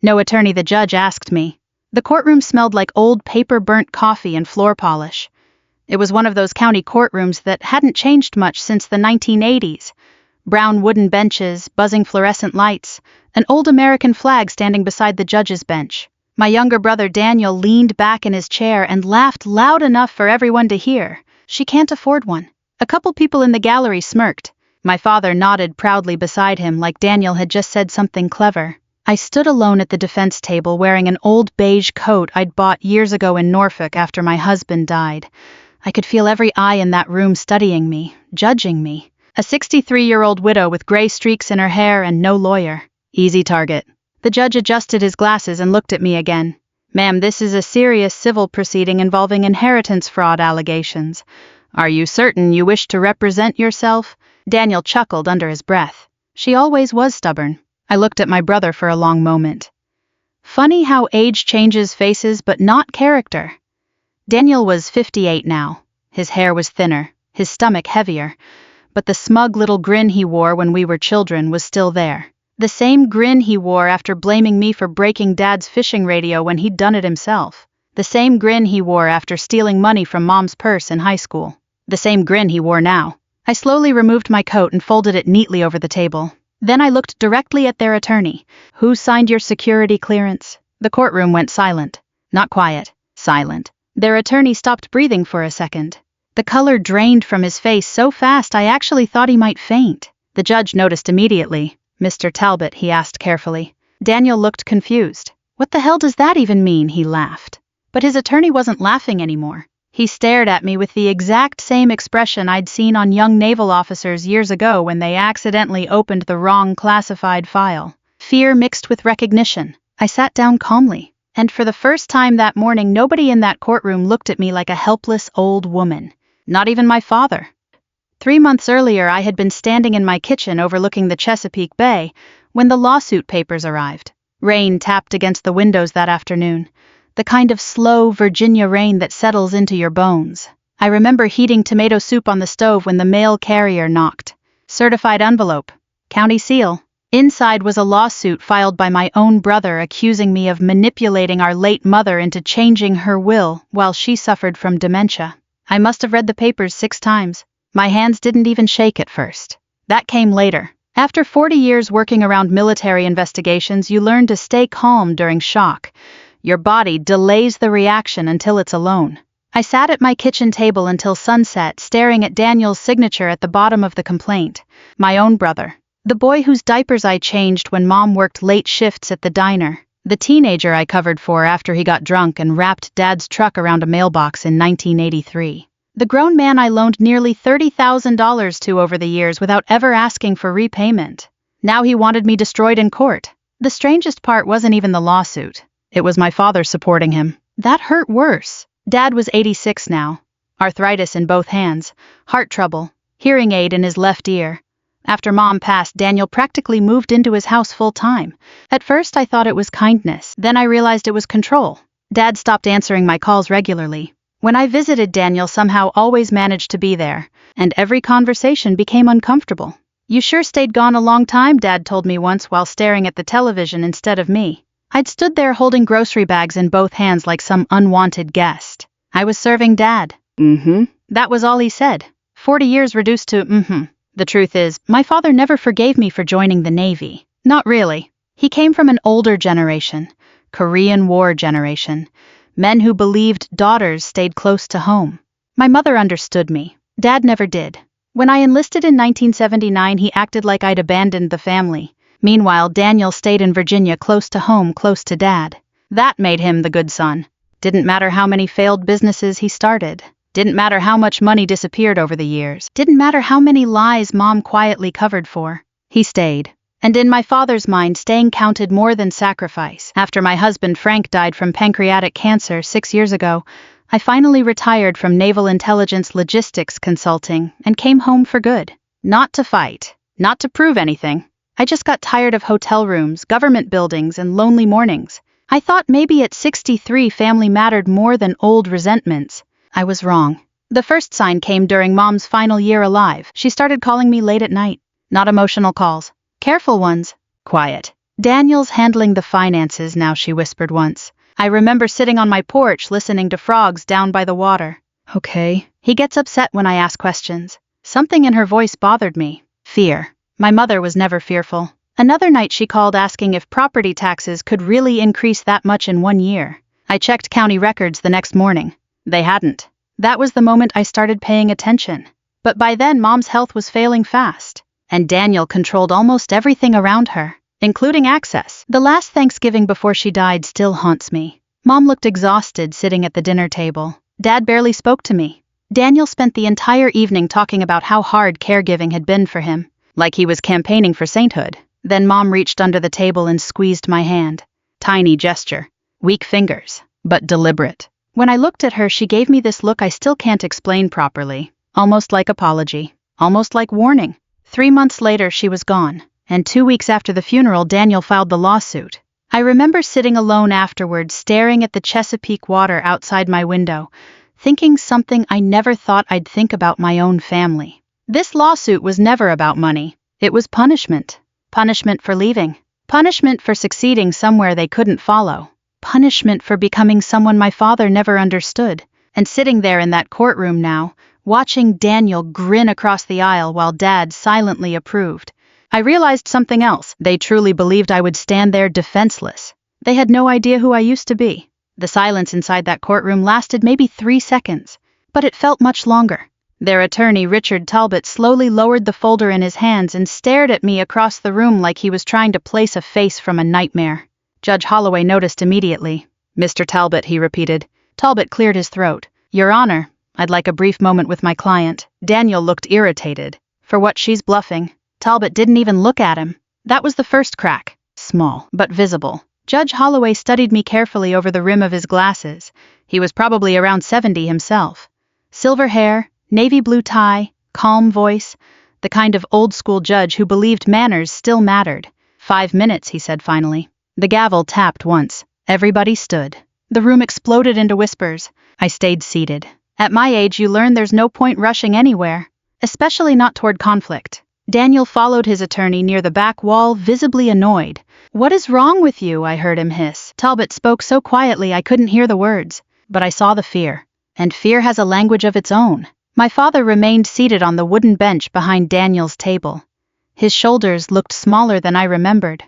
No attorney, the judge asked me. The courtroom smelled like old paper-burnt coffee and floor polish. It was one of those county courtrooms that hadn't changed much since the 1980s. Brown wooden benches, buzzing fluorescent lights, an old American flag standing beside the judge's bench. My younger brother Daniel leaned back in his chair and laughed loud enough for everyone to hear. She can't afford one. A couple people in the gallery smirked. My father nodded proudly beside him like Daniel had just said something clever. I stood alone at the defense table wearing an old beige coat I'd bought years ago in Norfolk after my husband died. I could feel every eye in that room studying me, judging me. A 63-year-old widow with gray streaks in her hair and no lawyer. Easy target. The judge adjusted his glasses and looked at me again. Ma'am, this is a serious civil proceeding involving inheritance fraud allegations. Are you certain you wish to represent yourself? Daniel chuckled under his breath. She always was stubborn. I looked at my brother for a long moment. Funny how age changes faces but not character. Daniel was 58 now. His hair was thinner, his stomach heavier, but the smug little grin he wore when we were children was still there. The same grin he wore after blaming me for breaking Dad's fishing radio when he'd done it himself. The same grin he wore after stealing money from Mom's purse in high school. The same grin he wore now. I slowly removed my coat and folded it neatly over the table. Then I looked directly at their attorney. Who signed your security clearance? The courtroom went silent. Not quiet. Silent. Their attorney stopped breathing for a second. The color drained from his face so fast I actually thought he might faint. The judge noticed immediately. Mr. Talbot, he asked carefully. Daniel looked confused. What the hell does that even mean? He laughed. But his attorney wasn't laughing anymore. He stared at me with the exact same expression I'd seen on young naval officers years ago when they accidentally opened the wrong classified file. Fear mixed with recognition. I sat down calmly, and for the first time that morning nobody in that courtroom looked at me like a helpless old woman. Not even my father. 3 months earlier I had been standing in my kitchen overlooking the Chesapeake Bay when the lawsuit papers arrived. Rain tapped against the windows that afternoon. The kind of slow Virginia rain that settles into your bones. I remember heating tomato soup on the stove when the mail carrier knocked. Certified envelope. County seal. Inside was a lawsuit filed by my own brother accusing me of manipulating our late mother into changing her will while she suffered from dementia. I must have read the papers 6 times. My hands didn't even shake at first. That came later. After 40 years working around military investigations, you learn to stay calm during shock. Your body delays the reaction until it's alone. I sat at my kitchen table until sunset, staring at Daniel's signature at the bottom of the complaint. My own brother. The boy whose diapers I changed when Mom worked late shifts at the diner. The teenager I covered for after he got drunk and wrapped Dad's truck around a mailbox in 1983. The grown man I loaned nearly $30,000 to over the years without ever asking for repayment. Now he wanted me destroyed in court. The strangest part wasn't even the lawsuit. It was my father supporting him. That hurt worse. Dad was 86 now. Arthritis in both hands, heart trouble, hearing aid in his left ear. After Mom passed, Daniel practically moved into his house full-time. At first I thought it was kindness, then I realized it was control. Dad stopped answering my calls regularly. When I visited, Daniel somehow always managed to be there, and every conversation became uncomfortable. You sure stayed gone a long time, Dad told me once while staring at the television instead of me. I'd stood there holding grocery bags in both hands like some unwanted guest. I was serving Dad. That was all he said. 40 years reduced to The truth is, my father never forgave me for joining the Navy. Not really. He came from an older generation. Korean War generation. Men who believed daughters stayed close to home. My mother understood me. Dad never did. When I enlisted in 1979, he acted like I'd abandoned the family. Meanwhile, Daniel stayed in Virginia close to home, close to Dad. That made him the good son. Didn't matter how many failed businesses he started. Didn't matter how much money disappeared over the years. Didn't matter how many lies Mom quietly covered for. He stayed. And in my father's mind, staying counted more than sacrifice. After my husband Frank died from pancreatic cancer 6 years ago, I finally retired from Naval Intelligence Logistics Consulting and came home for good. Not to fight. Not to prove anything. I just got tired of hotel rooms, government buildings, and lonely mornings. I thought maybe at 63 family mattered more than old resentments. I was wrong. The first sign came during Mom's final year alive. She started calling me late at night. Not emotional calls. Careful ones. Quiet. Daniel's handling the finances now, she whispered once. I remember sitting on my porch listening to frogs down by the water. Okay. He gets upset when I ask questions. Something in her voice bothered me. Fear. My mother was never fearful. Another night she called asking if property taxes could really increase that much in 1 year. I checked county records the next morning. They hadn't. That was the moment I started paying attention. But by then Mom's health was failing fast. And Daniel controlled almost everything around her, including access. The last Thanksgiving before she died still haunts me. Mom looked exhausted sitting at the dinner table. Dad barely spoke to me. Daniel spent the entire evening talking about how hard caregiving had been for him, like he was campaigning for sainthood. Then Mom reached under the table and squeezed my hand. Tiny gesture. Weak fingers, but deliberate. When I looked at her, she gave me this look I still can't explain properly. Almost like apology. Almost like warning. 3 months later, she was gone. And 2 weeks after the funeral, Daniel filed the lawsuit. I remember sitting alone afterwards, staring at the Chesapeake water outside my window, thinking something I never thought I'd think about my own family. This lawsuit was never about money. It was punishment. Punishment for leaving. Punishment for succeeding somewhere they couldn't follow. Punishment for becoming someone my father never understood. And sitting there in that courtroom now, watching Daniel grin across the aisle while Dad silently approved, I realized something else. They truly believed I would stand there defenseless. They had no idea who I used to be. The silence inside that courtroom lasted maybe 3 seconds, but it felt much longer. Their attorney, Richard Talbot, slowly lowered the folder in his hands and stared at me across the room like he was trying to place a face from a nightmare. Judge Holloway noticed immediately. Mr. Talbot, he repeated. Talbot cleared his throat. Your Honor, I'd like a brief moment with my client. Daniel looked irritated. For what, she's bluffing. Talbot didn't even look at him. That was the first crack. Small, but visible. Judge Holloway studied me carefully over the rim of his glasses. He was probably around 70 himself. Silver hair, navy blue tie, calm voice, the kind of old-school judge who believed manners still mattered. 5 minutes, he said finally. The gavel tapped once. Everybody stood. The room exploded into whispers. I stayed seated. At my age, you learn there's no point rushing anywhere, especially not toward conflict. Daniel followed his attorney near the back wall, visibly annoyed. What is wrong with you? I heard him hiss. Talbot spoke so quietly I couldn't hear the words, but I saw the fear. And fear has a language of its own. My father remained seated on the wooden bench behind Daniel's table. His shoulders looked smaller than I remembered.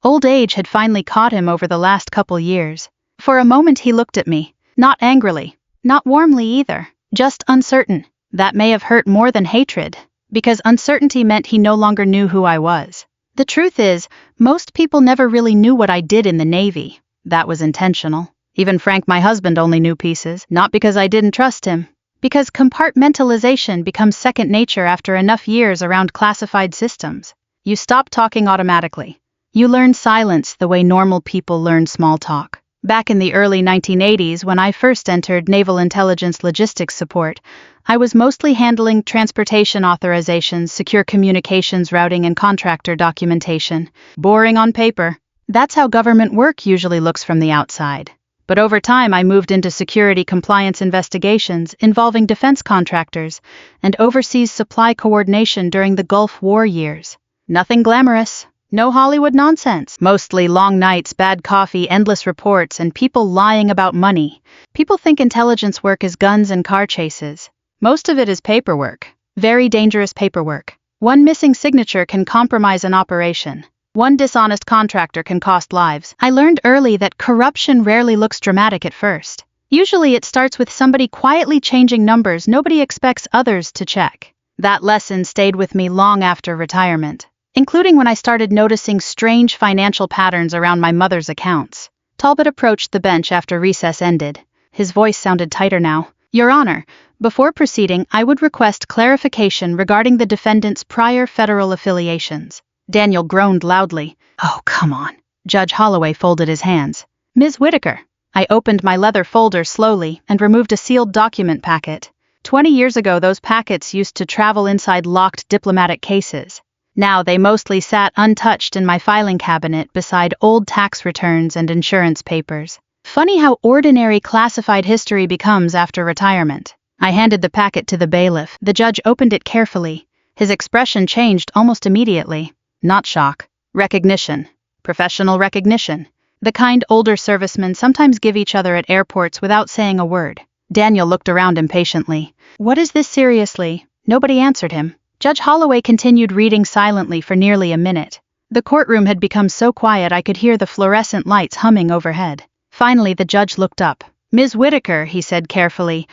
Old age had finally caught him over the last couple years. For a moment he looked at me, not angrily, not warmly either, just uncertain. That may have hurt more than hatred, because uncertainty meant he no longer knew who I was. The truth is, most people never really knew what I did in the Navy. That was intentional. Even Frank, my husband, only knew pieces, not because I didn't trust him, because compartmentalization becomes second nature after enough years around classified systems. You stop talking automatically. You learn silence the way normal people learn small talk. Back in the early 1980s, when I first entered Naval Intelligence Logistics Support, I was mostly handling transportation authorizations, secure communications routing, and contractor documentation. Boring on paper. That's how government work usually looks from the outside. But over time, I moved into security compliance investigations involving defense contractors and overseas supply coordination during the Gulf War years. Nothing glamorous. No Hollywood nonsense. Mostly long nights, bad coffee, endless reports, and people lying about money. People think intelligence work is guns and car chases. Most of it is paperwork. Very dangerous paperwork. One missing signature can compromise an operation. One dishonest contractor can cost lives. I learned early that corruption rarely looks dramatic at first. Usually it starts with somebody quietly changing numbers nobody expects others to check. That lesson stayed with me long after retirement, including when I started noticing strange financial patterns around my mother's accounts. Talbot approached the bench after recess ended. His voice sounded tighter now. Your Honor, before proceeding, I would request clarification regarding the defendant's prior federal affiliations. Daniel groaned loudly. Oh, come on. Judge Holloway folded his hands. Ms. Whitaker. I opened my leather folder slowly and removed a sealed document packet. 20 years ago, those packets used to travel inside locked diplomatic cases. Now they mostly sat untouched in my filing cabinet beside old tax returns and insurance papers. Funny how ordinary classified history becomes after retirement. I handed the packet to the bailiff. The judge opened it carefully. His expression changed almost immediately. Not shock. Recognition. Professional recognition. The kind older servicemen sometimes give each other at airports without saying a word. Daniel looked around impatiently. What is this seriously? Nobody answered him. Judge Holloway continued reading silently for nearly a minute. The courtroom had become so quiet I could hear the fluorescent lights humming overhead. Finally, the judge looked up. Ms. Whitaker, he said carefully,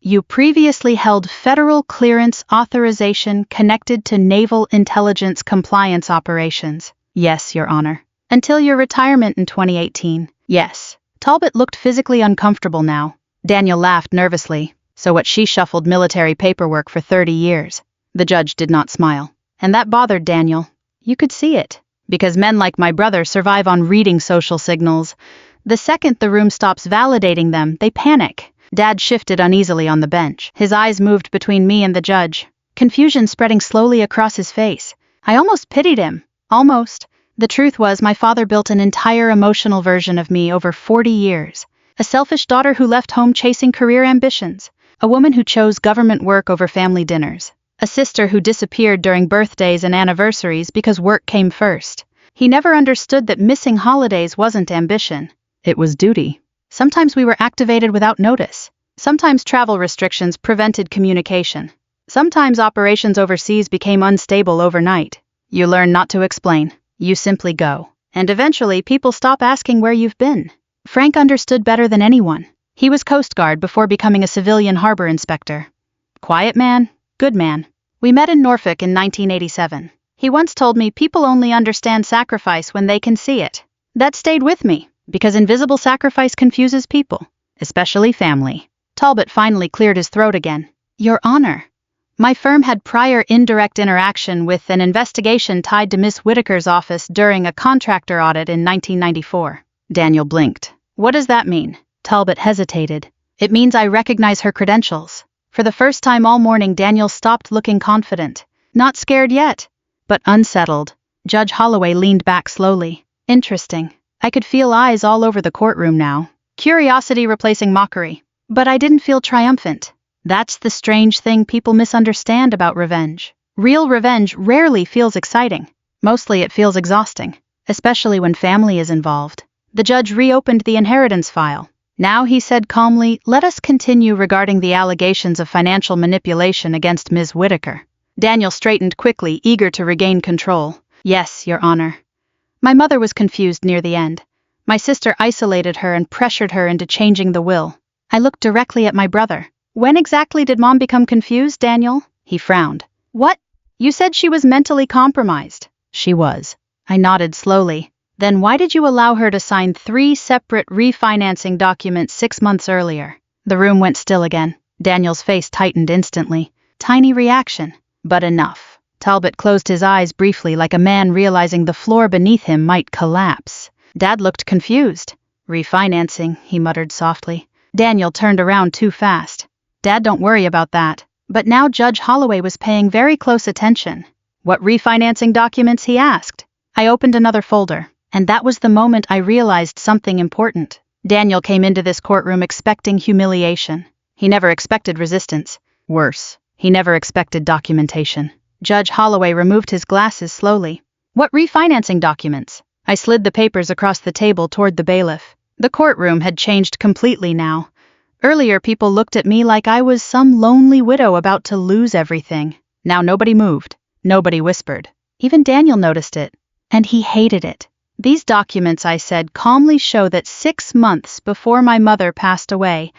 you previously held federal clearance authorization connected to naval intelligence compliance operations. Yes, Your Honor. Until your retirement in 2018. Yes. Talbot looked physically uncomfortable now. Daniel laughed nervously. So what, she shuffled military paperwork for 30 years? The judge did not smile. And that bothered Daniel. You could see it. Because men like my brother survive on reading social signals. The second the room stops validating them, they panic. Dad shifted uneasily on the bench. His eyes moved between me and the judge, confusion spreading slowly across his face. I almost pitied him. Almost. The truth was, my father built an entire emotional version of me over 40 years. A selfish daughter who left home chasing career ambitions. A woman who chose government work over family dinners. A sister who disappeared during birthdays and anniversaries because work came first. He never understood that missing holidays wasn't ambition. It was duty. Sometimes we were activated without notice. Sometimes travel restrictions prevented communication. Sometimes operations overseas became unstable overnight. You learn not to explain. You simply go. And eventually people stop asking where you've been. Frank understood better than anyone. He was Coast Guard before becoming a civilian harbor inspector. Quiet man, good man. We met in Norfolk in 1987. He once told me people only understand sacrifice when they can see it. That stayed with me, because invisible sacrifice confuses people, especially family. Talbot finally cleared his throat again. Your Honor, my firm had prior indirect interaction with an investigation tied to Miss Whitaker's office during a contractor audit in 1994. Daniel blinked. What does that mean? Talbot hesitated. It means I recognize her credentials. For the first time all morning, Daniel stopped looking confident. Not scared yet, but unsettled. Judge Holloway leaned back slowly. Interesting. I could feel eyes all over the courtroom now. Curiosity replacing mockery. But I didn't feel triumphant. That's the strange thing people misunderstand about revenge. Real revenge rarely feels exciting. Mostly it feels exhausting, especially when family is involved. The judge reopened the inheritance file. Now, he said calmly, let us continue regarding the allegations of financial manipulation against Ms. Whitaker. Daniel straightened quickly, eager to regain control. Yes, Your Honor. My mother was confused near the end. My sister isolated her and pressured her into changing the will. I looked directly at my brother. When exactly did Mom become confused, Daniel? He frowned. What? You said she was mentally compromised. She was. I nodded slowly. Then why did you allow her to sign 3 separate refinancing documents 6 months earlier? The room went still again. Daniel's face tightened instantly. Tiny reaction, but enough. Talbot closed his eyes briefly, like a man realizing the floor beneath him might collapse. Dad looked confused. Refinancing, he muttered softly. Daniel turned around too fast. Dad, don't worry about that. But now Judge Holloway was paying very close attention. What refinancing documents, he asked. I opened another folder. And that was the moment I realized something important. Daniel came into this courtroom expecting humiliation. He never expected resistance. Worse, he never expected documentation. Judge Holloway removed his glasses slowly. What refinancing documents? I slid the papers across the table toward the bailiff. The courtroom had changed completely now. Earlier, people looked at me like I was some lonely widow about to lose everything. Now nobody moved. Nobody whispered. Even Daniel noticed it. And he hated it. These documents, I said, calmly show that 6 months before my mother passed away,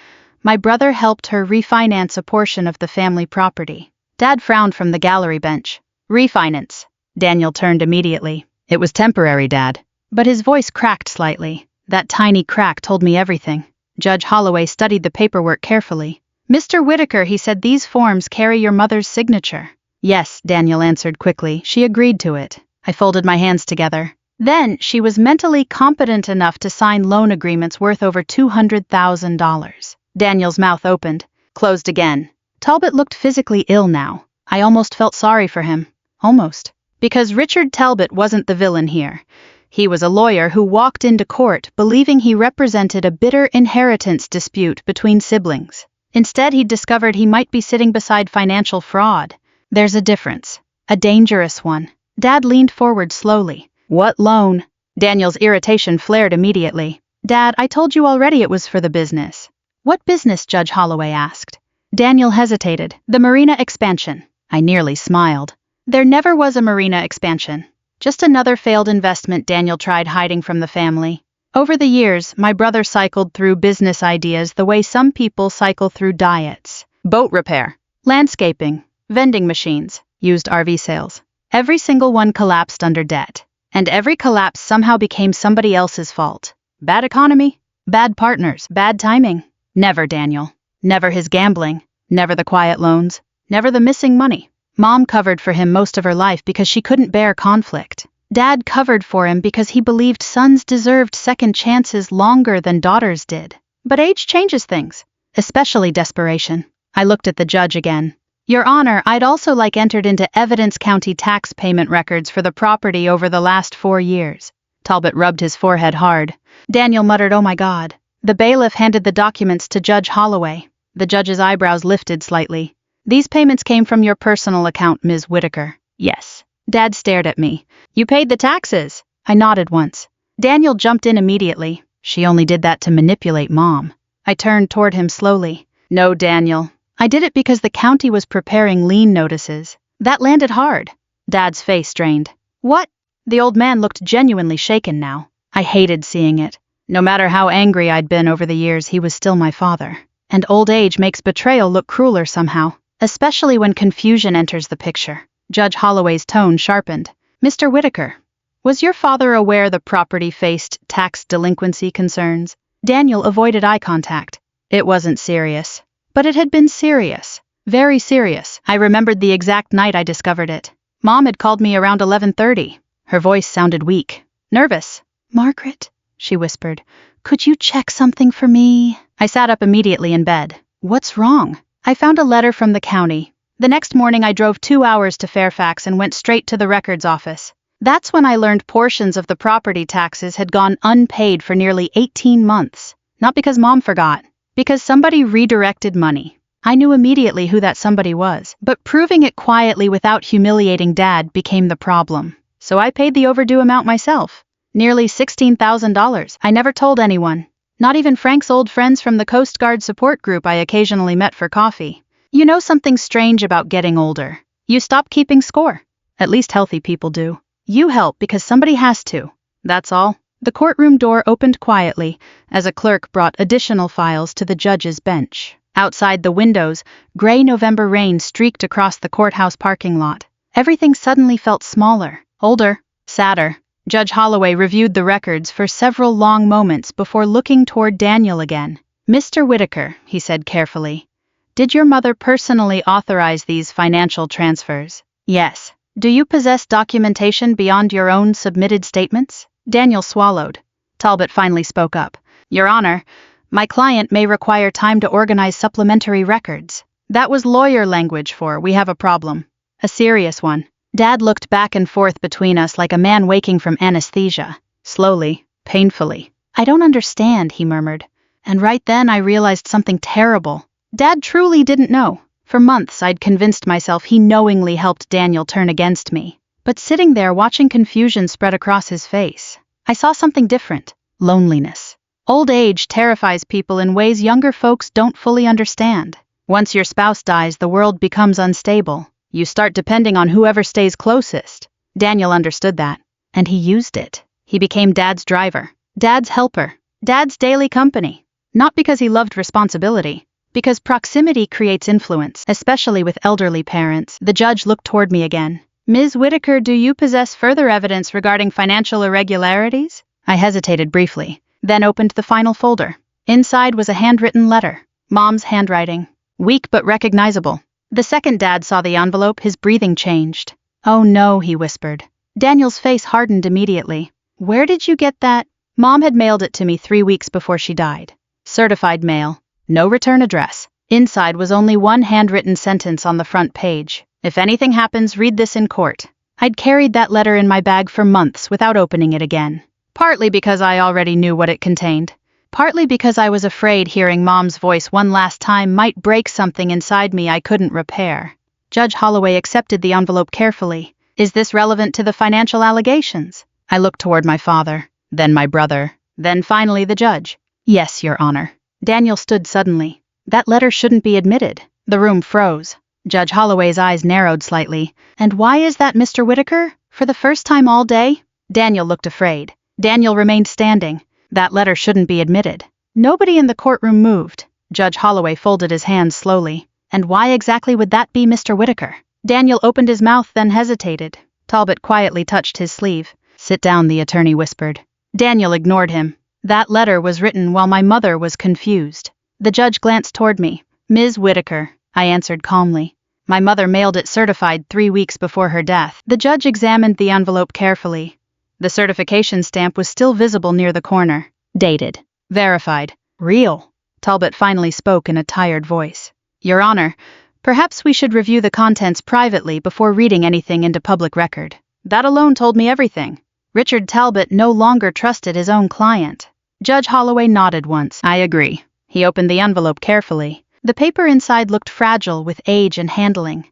my brother helped her refinance a portion of the family property. Dad frowned from the gallery bench. Refinance. Daniel turned immediately. It was temporary, Dad. But his voice cracked slightly. That tiny crack told me everything. Judge Holloway studied the paperwork carefully. Mr. Whitaker, he said, these forms carry your mother's signature. Yes, Daniel answered quickly. She agreed to it. I folded my hands together. Then, she was mentally competent enough to sign loan agreements worth over $200,000. Daniel's mouth opened, closed again. Talbot looked physically ill now. I almost felt sorry for him. Almost. Because Richard Talbot wasn't the villain here. He was a lawyer who walked into court believing he represented a bitter inheritance dispute between siblings. Instead, he'd discovered he might be sitting beside financial fraud. There's a difference. A dangerous one. Dad leaned forward slowly. What loan? Daniel's irritation flared immediately. Dad, I told you already it was for the business. What business? Judge Holloway asked. Daniel hesitated. The marina expansion. I nearly smiled. There never was a marina expansion. Just another failed investment Daniel tried hiding from the family. Over the years, my brother cycled through business ideas the way some people cycle through diets. Boat repair, landscaping, vending machines, used RV sales. Every single one collapsed under debt. And every collapse somehow became somebody else's fault. Bad economy, bad partners, bad timing. Never Daniel. Never his gambling. Never the quiet loans. Never the missing money. Mom covered for him most of her life because she couldn't bear conflict. Dad covered for him because he believed sons deserved second chances longer than daughters did. But age changes things, especially desperation. I looked at the judge again. Your Honor, I'd also entered into Evidence County tax payment records for the property over the last 4 years. Talbot rubbed his forehead hard. Daniel muttered, "Oh my God." The bailiff handed the documents to Judge Holloway. The judge's eyebrows lifted slightly. These payments came from your personal account, Ms. Whitaker. Yes. Dad stared at me. You paid the taxes. I nodded once. Daniel jumped in immediately. She only did that to manipulate Mom. I turned toward him slowly. No, Daniel. I did it because the county was preparing lien notices. That landed hard. Dad's face strained. What? The old man looked genuinely shaken now. I hated seeing it. No matter how angry I'd been over the years, he was still my father. And old age makes betrayal look crueler somehow, especially when confusion enters the picture. Judge Holloway's tone sharpened. Mr. Whitaker, was your father aware the property faced tax delinquency concerns? Daniel avoided eye contact. It wasn't serious. But it had been serious. Very serious. I remembered the exact night I discovered it. Mom had called me around 11:30. Her voice sounded weak. Nervous. Margaret, she whispered, could you check something for me? I sat up immediately in bed. What's wrong? I found a letter from the county. The next morning I drove 2 hours to Fairfax and went straight to the records office. That's when I learned portions of the property taxes had gone unpaid for nearly 18 months. Not because Mom forgot. Because somebody redirected money. I knew immediately who that somebody was, but proving it quietly without humiliating Dad became the problem. So I paid the overdue amount myself. Nearly $16,000. I never told anyone. Not even Frank's old friends from the Coast Guard support group I occasionally met for coffee. You know something strange about getting older. You stop keeping score. At least healthy people do. You help because somebody has to. That's all. The courtroom door opened quietly as a clerk brought additional files to the judge's bench. Outside the windows, gray November rain streaked across the courthouse parking lot. Everything suddenly felt smaller, older, sadder. Judge Holloway reviewed the records for several long moments before looking toward Daniel again. Mr. Whitaker, he said carefully, did your mother personally authorize these financial transfers? Yes. Do you possess documentation beyond your own submitted statements? Daniel swallowed. Talbot finally spoke up. Your Honor, my client may require time to organize supplementary records. That was lawyer language for we have a problem. A serious one. Dad looked back and forth between us like a man waking from anesthesia. Slowly, painfully. I don't understand, he murmured. And right then I realized something terrible. Dad truly didn't know. For months I'd convinced myself he knowingly helped Daniel turn against me. But sitting there watching confusion spread across his face, I saw something different. Loneliness. Old age terrifies people in ways younger folks don't fully understand. Once your spouse dies, the world becomes unstable. You start depending on whoever stays closest. Daniel understood that, and he used it. He became Dad's driver, Dad's helper, Dad's daily company. Not because he loved responsibility, because proximity creates influence, especially with elderly parents. The judge looked toward me again. Ms. Whitaker, do you possess further evidence regarding financial irregularities? I hesitated briefly, then opened the final folder. Inside was a handwritten letter. Mom's handwriting. Weak but recognizable. The second Dad saw the envelope, his breathing changed. Oh no, he whispered. Daniel's face hardened immediately. Where did you get that? Mom had mailed it to me 3 weeks before she died. Certified mail. No return address. Inside was only one handwritten sentence on the front page. If anything happens, read this in court. I'd carried that letter in my bag for months without opening it again. Partly because I already knew what it contained. Partly because I was afraid hearing Mom's voice one last time might break something inside me I couldn't repair. Judge Holloway accepted the envelope carefully. Is this relevant to the financial allegations? I looked toward my father, then my brother, then finally the judge. Yes, Your Honor. Daniel stood suddenly. That letter shouldn't be admitted. The room froze. Judge Holloway's eyes narrowed slightly. And why is that, Mr. Whitaker? For the first time all day? Daniel looked afraid. Daniel remained standing. That letter shouldn't be admitted. Nobody in the courtroom moved. Judge Holloway folded his hands slowly. And why exactly would that be, Mr. Whitaker? Daniel opened his mouth, then hesitated. Talbot quietly touched his sleeve. Sit down, the attorney whispered. Daniel ignored him. That letter was written while my mother was confused. The judge glanced toward me. Ms. Whitaker, I answered calmly. My mother mailed it certified 3 weeks before her death. The judge examined the envelope carefully. The certification stamp was still visible near the corner. Dated. Verified. Real. Talbot finally spoke in a tired voice. Your Honor, perhaps we should review the contents privately before reading anything into public record. That alone told me everything. Richard Talbot no longer trusted his own client. Judge Holloway nodded once. I agree. He opened the envelope carefully. The paper inside looked fragile with age and handling.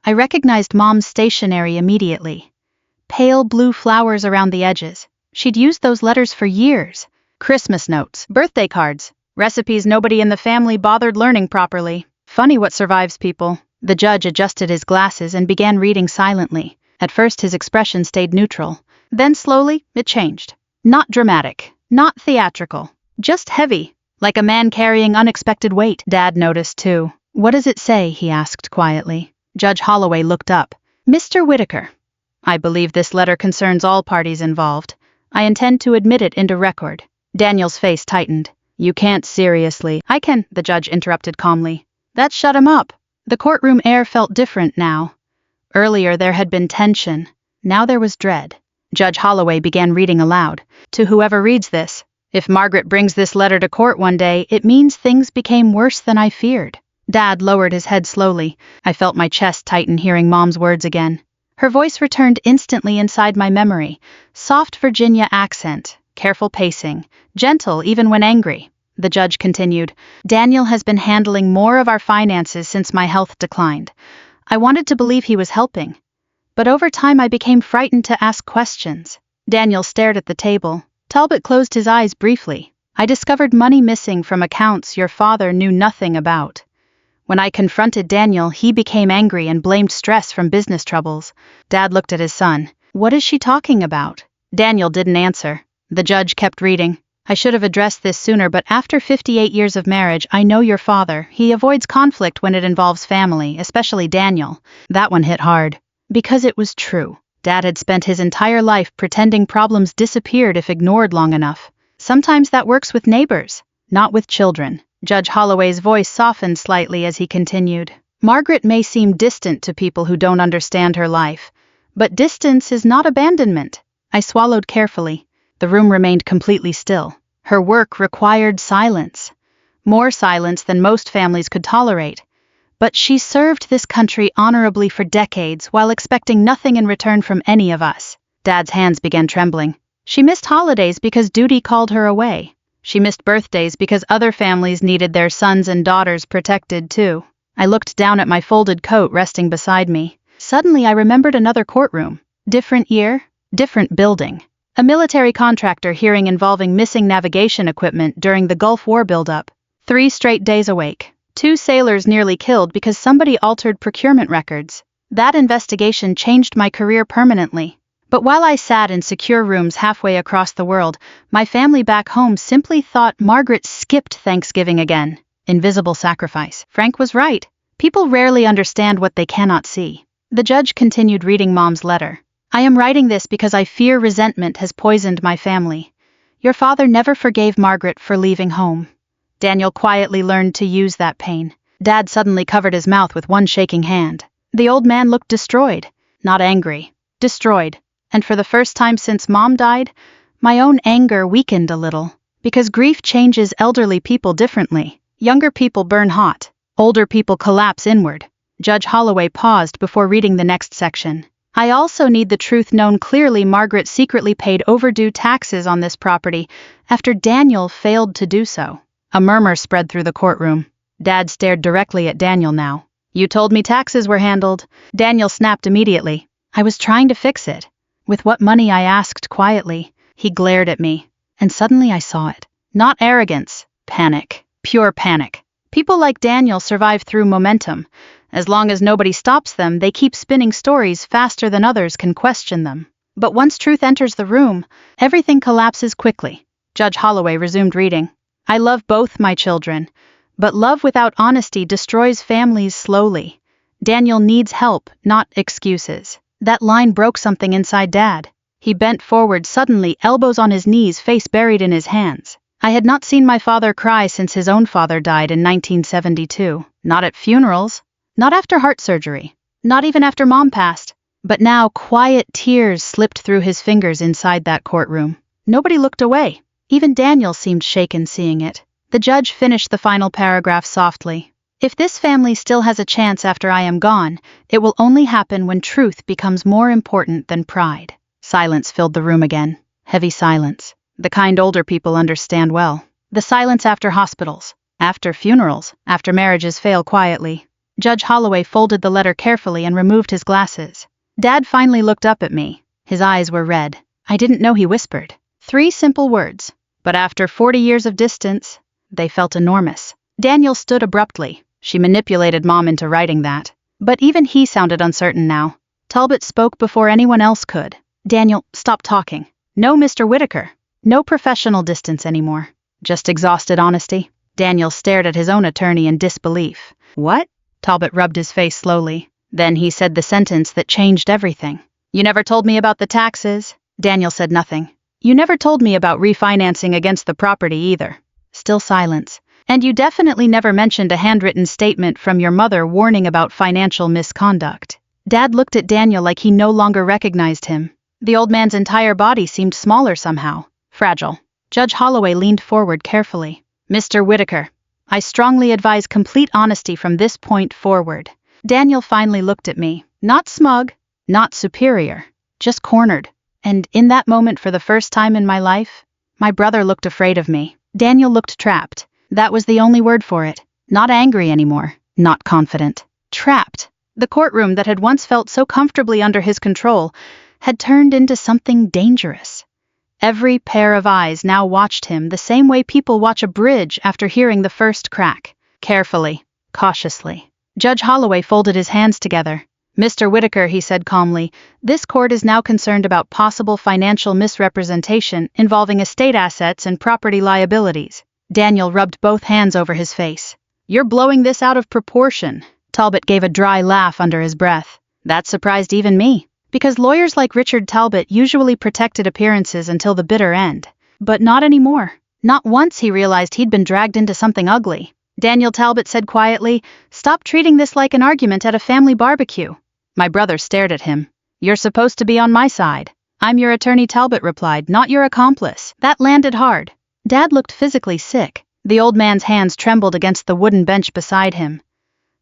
I recognized Mom's stationery immediately. Pale blue flowers around the edges. She'd used those letters for years. Christmas notes, birthday cards, recipes nobody in the family bothered learning properly. Funny what survives people. The judge adjusted his glasses and began reading silently. At first his expression stayed neutral. Then slowly, it changed. Not dramatic, not theatrical, just heavy, like a man carrying unexpected weight. Dad noticed too. What does it say? He asked quietly. Judge Holloway looked up. Mr. Whitaker, I believe this letter concerns all parties involved. I intend to admit it into record. Daniel's face tightened. You can't seriously. I can, the judge interrupted calmly. That shut him up. The courtroom air felt different now. Earlier there had been tension. Now there was dread. Judge Holloway began reading aloud. To whoever reads this, if Margaret brings this letter to court one day, it means things became worse than I feared. Dad lowered his head slowly. I felt my chest tighten hearing Mom's words again. Her voice returned instantly inside my memory. Soft Virginia accent, careful pacing, gentle even when angry. The judge continued, Daniel has been handling more of our finances since my health declined. I wanted to believe he was helping. But over time I became frightened to ask questions. Daniel stared at the table. Talbot closed his eyes briefly. I discovered money missing from accounts your father knew nothing about. When I confronted Daniel, he became angry and blamed stress from business troubles. Dad looked at his son. What is she talking about? Daniel didn't answer. The judge kept reading. I should have addressed this sooner, but after 58 years of marriage, I know your father. He avoids conflict when it involves family, especially Daniel. That one hit hard. Because it was true. Dad had spent his entire life pretending problems disappeared if ignored long enough. Sometimes that works with neighbors, not with children. Judge Holloway's voice softened slightly as he continued. Margaret may seem distant to people who don't understand her life, but distance is not abandonment. I swallowed carefully. The room remained completely still. Her work required silence. More silence than most families could tolerate. But she served this country honorably for decades while expecting nothing in return from any of us. Dad's hands began trembling. She missed holidays because duty called her away. She missed birthdays because other families needed their sons and daughters protected too. I looked down at my folded coat resting beside me. Suddenly I remembered another courtroom. Different year, different building. A military contractor hearing involving missing navigation equipment during the Gulf War buildup. 3 straight days awake. 2 sailors nearly killed because somebody altered procurement records. That investigation changed my career permanently. But while I sat in secure rooms halfway across the world, my family back home simply thought Margaret skipped Thanksgiving again. Invisible sacrifice. Frank was right. People rarely understand what they cannot see. The judge continued reading Mom's letter. I am writing this because I fear resentment has poisoned my family. Your father never forgave Margaret for leaving home. Daniel quietly learned to use that pain. Dad suddenly covered his mouth with one shaking hand. The old man looked destroyed, not angry. Destroyed. And for the first time since Mom died, my own anger weakened a little. Because grief changes elderly people differently. Younger people burn hot. Older people collapse inward. Judge Holloway paused before reading the next section. I also need the truth known clearly. Margaret secretly paid overdue taxes on this property after Daniel failed to do so. A murmur spread through the courtroom. Dad stared directly at Daniel now. You told me taxes were handled. Daniel snapped immediately. I was trying to fix it. With what money, I asked quietly. He glared at me, and suddenly I saw it. Not arrogance, panic, pure panic. People like Daniel survive through momentum. As long as nobody stops them, they keep spinning stories faster than others can question them. But once truth enters the room, everything collapses quickly. Judge Holloway resumed reading. I love both my children, but love without honesty destroys families slowly. Daniel needs help, not excuses. That line broke something inside Dad. He bent forward suddenly, elbows on his knees, face buried in his hands. I had not seen my father cry since his own father died in 1972. Not at funerals, not after heart surgery, not even after Mom passed. But now quiet tears slipped through his fingers inside that courtroom. Nobody looked away. Even Daniel seemed shaken seeing it. The judge finished the final paragraph softly. If this family still has a chance after I am gone, it will only happen when truth becomes more important than pride. Silence filled the room again. Heavy silence. The kind older people understand well. The silence after hospitals, after funerals, after marriages fail quietly. Judge Holloway folded the letter carefully and removed his glasses. Dad finally looked up at me. His eyes were red. I didn't know he whispered. 3 simple words. But after 40 years of distance, they felt enormous. Daniel stood abruptly. She manipulated Mom into writing that. But even he sounded uncertain now. Talbot spoke before anyone else could. Daniel, stop talking. No, Mr. Whitaker. No professional distance anymore. Just exhausted honesty. Daniel stared at his own attorney in disbelief. What? Talbot rubbed his face slowly. Then he said the sentence that changed everything. You never told me about the taxes. Daniel said nothing. You never told me about refinancing against the property either. Still silence. And you definitely never mentioned a handwritten statement from your mother warning about financial misconduct. Dad looked at Daniel like he no longer recognized him. The old man's entire body seemed smaller somehow. Fragile. Judge Holloway leaned forward carefully. Mr. Whitaker, I strongly advise complete honesty from this point forward. Daniel finally looked at me. Not smug, not superior, just cornered. And in that moment, for the first time in my life, my brother looked afraid of me. Daniel looked trapped. That was the only word for it. Not angry anymore. Not confident. Trapped. The courtroom that had once felt so comfortably under his control had turned into something dangerous. Every pair of eyes now watched him the same way people watch a bridge after hearing the first crack. Carefully, cautiously. Judge Holloway folded his hands together. Mr. Whitaker, he said calmly, this court is now concerned about possible financial misrepresentation involving estate assets and property liabilities. Daniel rubbed both hands over his face. You're blowing this out of proportion. Talbot gave a dry laugh under his breath. That surprised even me, because lawyers like Richard Talbot usually protected appearances until the bitter end. But not anymore. Not once he realized he'd been dragged into something ugly. Daniel Talbot said quietly, stop treating this like an argument at a family barbecue. My brother stared at him. You're supposed to be on my side. I'm your attorney, Talbot replied, not your accomplice. That landed hard. Dad looked physically sick. The old man's hands trembled against the wooden bench beside him.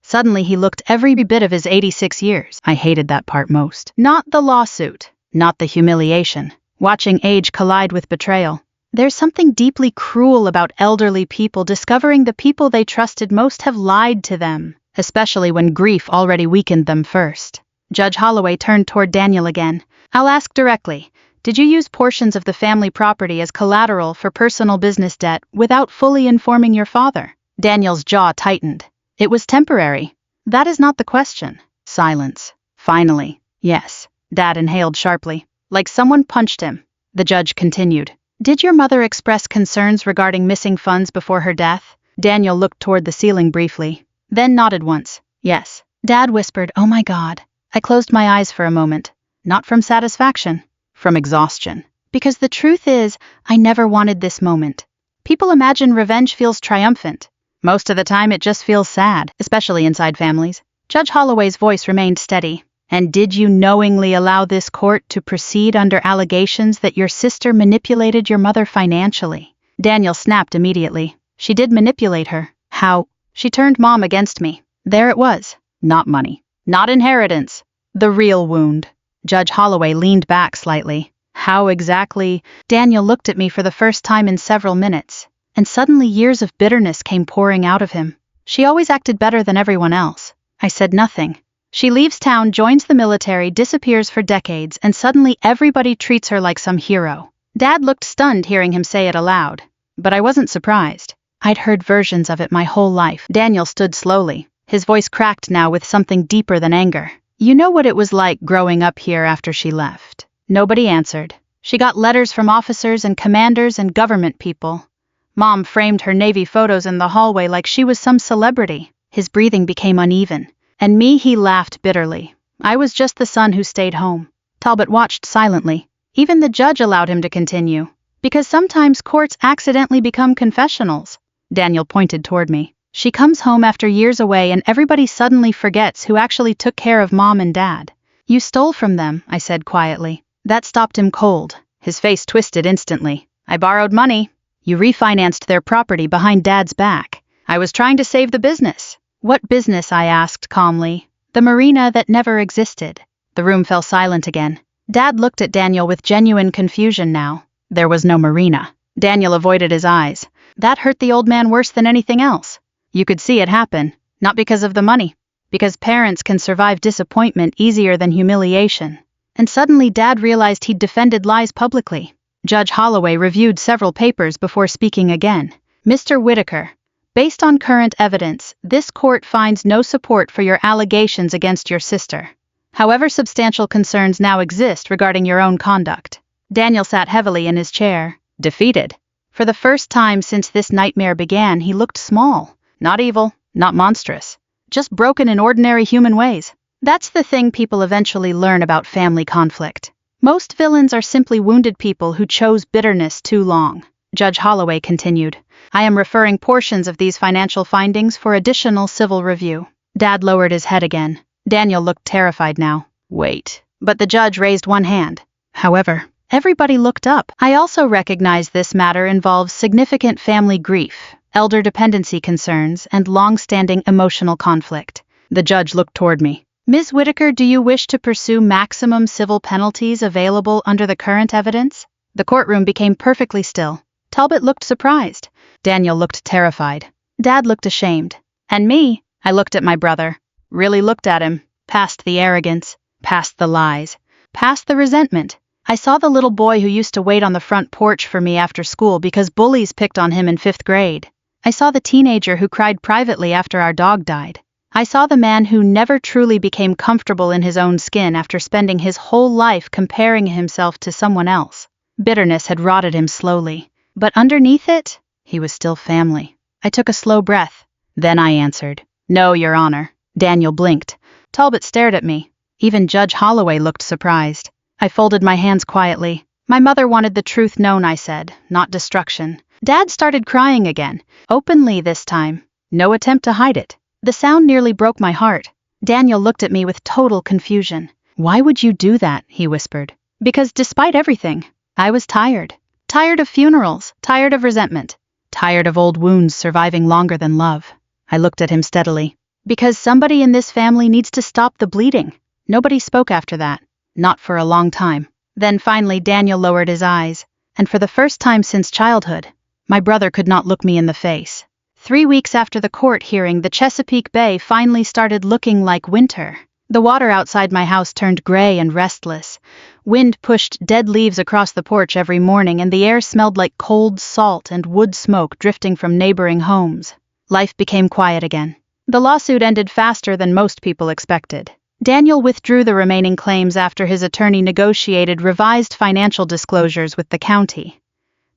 Suddenly he looked every bit of his 86 years. I hated that part most. Not the lawsuit. Not the humiliation. Watching age collide with betrayal. There's something deeply cruel about elderly people discovering the people they trusted most have lied to them, especially when grief already weakened them first. Judge Holloway turned toward Daniel again. I'll ask directly. Did you use portions of the family property as collateral for personal business debt without fully informing your father? Daniel's jaw tightened. It was temporary. That is not the question. Silence. Finally. Yes. Dad inhaled sharply, like someone punched him. The judge continued. Did your mother express concerns regarding missing funds before her death? Daniel looked toward the ceiling briefly, then nodded once. Yes. Dad whispered, oh my God. I closed my eyes for a moment. Not from satisfaction. From exhaustion. Because the truth is, I never wanted this moment. People imagine revenge feels triumphant. Most of the time it just feels sad, especially inside families. Judge Holloway's voice remained steady. And did you knowingly allow this court to proceed under allegations that your sister manipulated your mother financially? Daniel snapped immediately. She did manipulate her. How? She turned Mom against me. There it was. Not money. Not inheritance. The real wound. Judge Holloway leaned back slightly. How exactly? Daniel looked at me for the first time in several minutes, and suddenly years of bitterness came pouring out of him. She always acted better than everyone else. I said nothing. She leaves town, joins the military, disappears for decades, and suddenly everybody treats her like some hero. Dad looked stunned hearing him say it aloud. But I wasn't surprised. I'd heard versions of it my whole life. Daniel stood slowly, his voice cracked now with something deeper than anger. You know what it was like growing up here after she left? Nobody answered. She got letters from officers and commanders and government people. Mom framed her Navy photos in the hallway like she was some celebrity. His breathing became uneven. And me, he laughed bitterly. I was just the son who stayed home. Talbot watched silently. Even the judge allowed him to continue. Because sometimes courts accidentally become confessionals. Daniel pointed toward me. She comes home after years away and everybody suddenly forgets who actually took care of Mom and Dad. You stole from them, I said quietly. That stopped him cold. His face twisted instantly. I borrowed money. You refinanced their property behind Dad's back. I was trying to save the business. What business? I asked calmly. The marina that never existed. The room fell silent again. Dad looked at Daniel with genuine confusion now. There was no marina. Daniel avoided his eyes. That hurt the old man worse than anything else. You could see it happen, not because of the money, because parents can survive disappointment easier than humiliation. And suddenly Dad realized he'd defended lies publicly. Judge Holloway reviewed several papers before speaking again. Mr. Whitaker, based on current evidence, this court finds no support for your allegations against your sister. However, substantial concerns now exist regarding your own conduct. Daniel sat heavily in his chair, defeated. For the first time since this nightmare began, he looked small. Not evil, not monstrous. Just broken in ordinary human ways. That's the thing people eventually learn about family conflict. Most villains are simply wounded people who chose bitterness too long. Judge Holloway continued. I am referring portions of these financial findings for additional civil review. Dad lowered his head again. Daniel looked terrified now. Wait. But the judge raised one hand. However, everybody looked up. I also recognize this matter involves significant family grief, elder dependency concerns, and long-standing emotional conflict. The judge looked toward me. Ms. Whitaker, do you wish to pursue maximum civil penalties available under the current evidence? The courtroom became perfectly still. Talbot looked surprised. Daniel looked terrified. Dad looked ashamed. And me, I looked at my brother. Really looked at him. Past the arrogance. Past the lies. Past the resentment. I saw the little boy who used to wait on the front porch for me after school because bullies picked on him in 5th grade. I saw the teenager who cried privately after our dog died. I saw the man who never truly became comfortable in his own skin after spending his whole life comparing himself to someone else. Bitterness had rotted him slowly. But underneath it, he was still family. I took a slow breath. Then I answered, No, Your Honor. Daniel blinked. Talbot stared at me. Even Judge Holloway looked surprised. I folded my hands quietly. My mother wanted the truth known, I said, not destruction. Dad started crying again, openly this time. No attempt to hide it. The sound nearly broke my heart. Daniel looked at me with total confusion. Why would you do that? He whispered. Because despite everything, I was tired. Tired of funerals, tired of resentment, tired of old wounds surviving longer than love. I looked at him steadily. Because somebody in this family needs to stop the bleeding. Nobody spoke after that. Not for a long time. Then finally Daniel lowered his eyes, and for the first time since childhood, my brother could not look me in the face. 3 weeks after the court hearing, the Chesapeake Bay finally started looking like winter. The water outside my house turned gray and restless. Wind pushed dead leaves across the porch every morning, and the air smelled like cold salt and wood smoke drifting from neighboring homes. Life became quiet again. The lawsuit ended faster than most people expected. Daniel withdrew the remaining claims after his attorney negotiated revised financial disclosures with the county.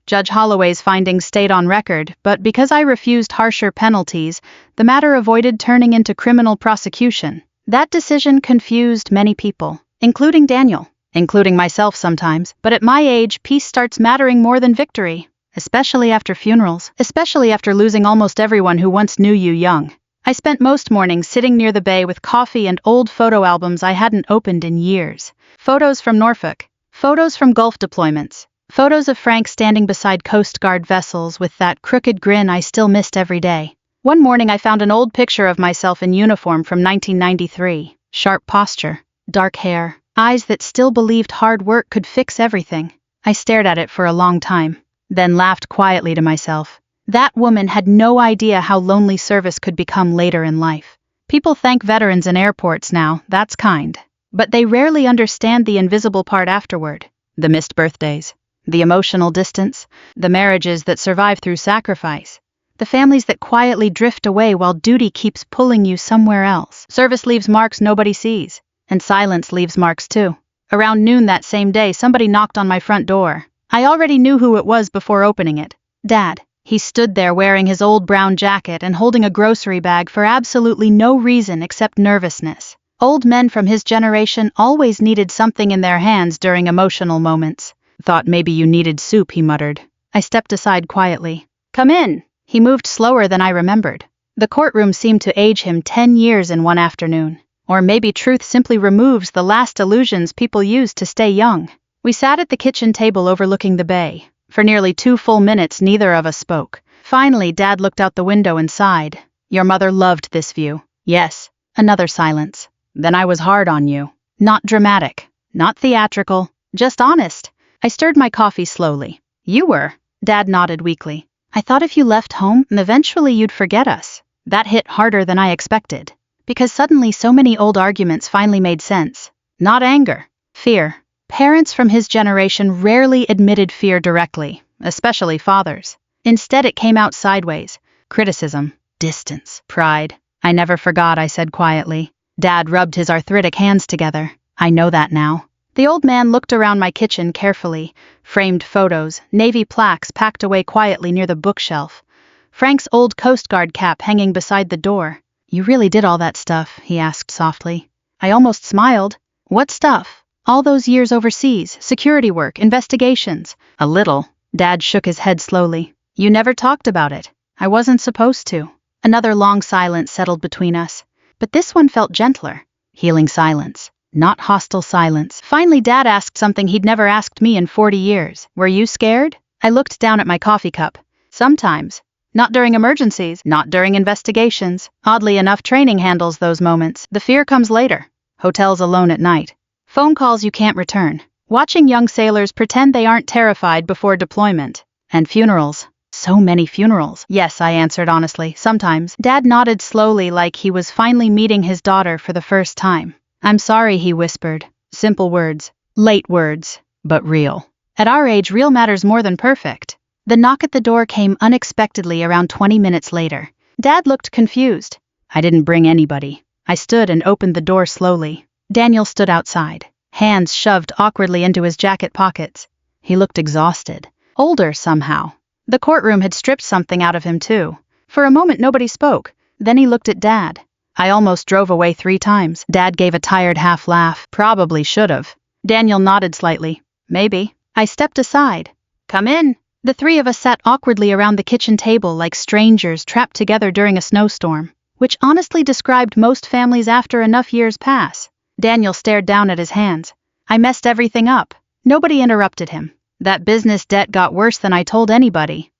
Judge Holloway's findings stayed on record, but because I refused harsher penalties, the matter avoided turning into criminal prosecution. That decision confused many people, including Daniel, including myself sometimes, but at my age, peace starts mattering more than victory, especially after funerals, especially after losing almost everyone who once knew you young. I spent most mornings sitting near the bay with coffee and old photo albums I hadn't opened in years. Photos from Norfolk, photos from Gulf deployments, photos of Frank standing beside Coast Guard vessels with that crooked grin I still missed every day. One morning I found an old picture of myself in uniform from 1993. Sharp posture, dark hair, eyes that still believed hard work could fix everything. I stared at it for a long time, then laughed quietly to myself. That woman had no idea how lonely service could become later in life. People thank veterans in airports now, that's kind. But they rarely understand the invisible part afterward. The missed birthdays, the emotional distance, the marriages that survive through sacrifice, the families that quietly drift away while duty keeps pulling you somewhere else. Service leaves marks nobody sees, and silence leaves marks too. Around noon that same day, somebody knocked on my front door. I already knew who it was before opening it. Dad. He stood there wearing his old brown jacket and holding a grocery bag for absolutely no reason except nervousness. Old men from his generation always needed something in their hands during emotional moments. Thought maybe you needed soup, he muttered. I stepped aside quietly. Come in. He moved slower than I remembered. The courtroom seemed to age him 10 years in one afternoon. Or maybe truth simply removes the last illusions people use to stay young. We sat at the kitchen table overlooking the bay. For nearly 2 full minutes, neither of us spoke. Finally, Dad looked out the window and sighed. Your mother loved this view. Yes. Another silence. Then I was hard on you. Not dramatic. Not theatrical. Just honest. I stirred my coffee slowly. You were. Dad nodded weakly. I thought if you left home, eventually you'd forget us. That hit harder than I expected. Because suddenly so many old arguments finally made sense. Not anger. Fear. Parents from his generation rarely admitted fear directly, especially fathers. Instead, it came out sideways. Criticism, distance, pride. I never forgot, I said quietly. Dad rubbed his arthritic hands together. I know that now. The old man looked around my kitchen carefully. Framed photos, navy plaques packed away quietly near the bookshelf. Frank's old Coast Guard cap hanging beside the door. You really did all that stuff, he asked softly. I almost smiled. What stuff? All those years overseas, security work, investigations. A little. Dad shook his head slowly. You never talked about it. I wasn't supposed to. Another long silence settled between us. But this one felt gentler. Healing silence. Not hostile silence. Finally, Dad asked something he'd never asked me in 40 years. Were you scared? I looked down at my coffee cup. Sometimes. Not during emergencies. Not during investigations. Oddly enough, training handles those moments. The fear comes later. Hotels alone at night. Phone calls you can't return. Watching young sailors pretend they aren't terrified before deployment. And funerals. So many funerals. Yes, I answered honestly, sometimes. Dad nodded slowly like he was finally meeting his daughter for the first time. I'm sorry, he whispered. Simple words. Late words. But real. At our age, real matters more than perfect. The knock at the door came unexpectedly around 20 minutes later. Dad looked confused. I didn't bring anybody. I stood and opened the door slowly. Daniel stood outside, hands shoved awkwardly into his jacket pockets. He looked exhausted, older somehow. The courtroom had stripped something out of him too. For a moment nobody spoke. Then he looked at Dad. I almost drove away 3 times. Dad gave a tired half laugh. Probably should have. Daniel nodded slightly. Maybe. I stepped aside. Come in. The 3 of us sat awkwardly around the kitchen table like strangers trapped together during a snowstorm, which honestly described most families after enough years pass. Daniel stared down at his hands. I messed everything up. Nobody interrupted him. That business debt got worse than I told anybody.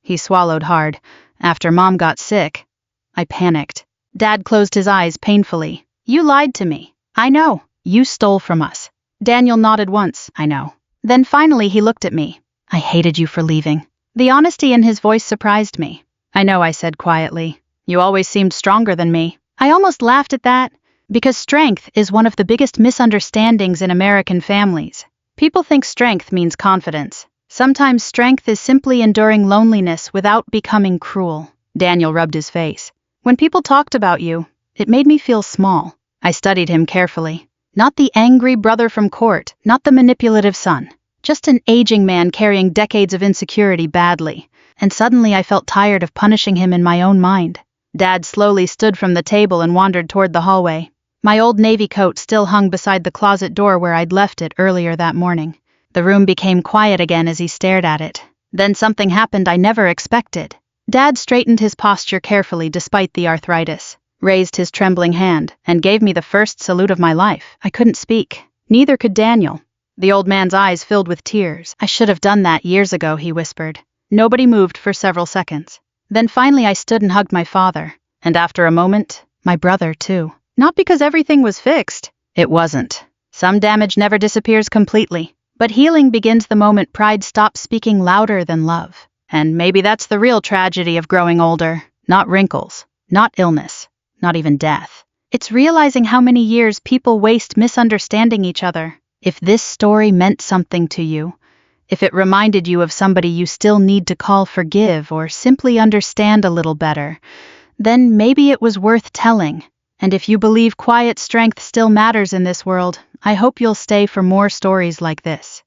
He swallowed hard. After Mom got sick. I panicked. Dad closed his eyes painfully. You lied to me. I know. You stole from us. Daniel nodded once. I know. Then finally he looked at me. I hated you for leaving. The honesty in his voice surprised me. I know, I said quietly. You always seemed stronger than me. I almost laughed at that. Because strength is one of the biggest misunderstandings in American families. People think strength means confidence. Sometimes strength is simply enduring loneliness without becoming cruel. Daniel rubbed his face. When people talked about you, it made me feel small. I studied him carefully. Not the angry brother from court, not the manipulative son. Just an aging man carrying decades of insecurity badly. And suddenly I felt tired of punishing him in my own mind. Dad slowly stood from the table and wandered toward the hallway. My old navy coat still hung beside the closet door where I'd left it earlier that morning. The room became quiet again as he stared at it. Then something happened I never expected. Dad straightened his posture carefully despite the arthritis, raised his trembling hand, and gave me the first salute of my life. I couldn't speak. Neither could Daniel. The old man's eyes filled with tears. I should have done that years ago, he whispered. Nobody moved for several seconds. Then finally I stood and hugged my father. And after a moment, my brother too. Not because everything was fixed. It wasn't. Some damage never disappears completely. But healing begins the moment pride stops speaking louder than love. And maybe that's the real tragedy of growing older. Not wrinkles. Not illness. not even death. It's realizing how many years people waste misunderstanding each other. If this story meant something to you, if it reminded you of somebody you still need to call forgive or simply understand a little better, then maybe it was worth telling. And if you believe quiet strength still matters in this world, I hope you'll stay for more stories like this.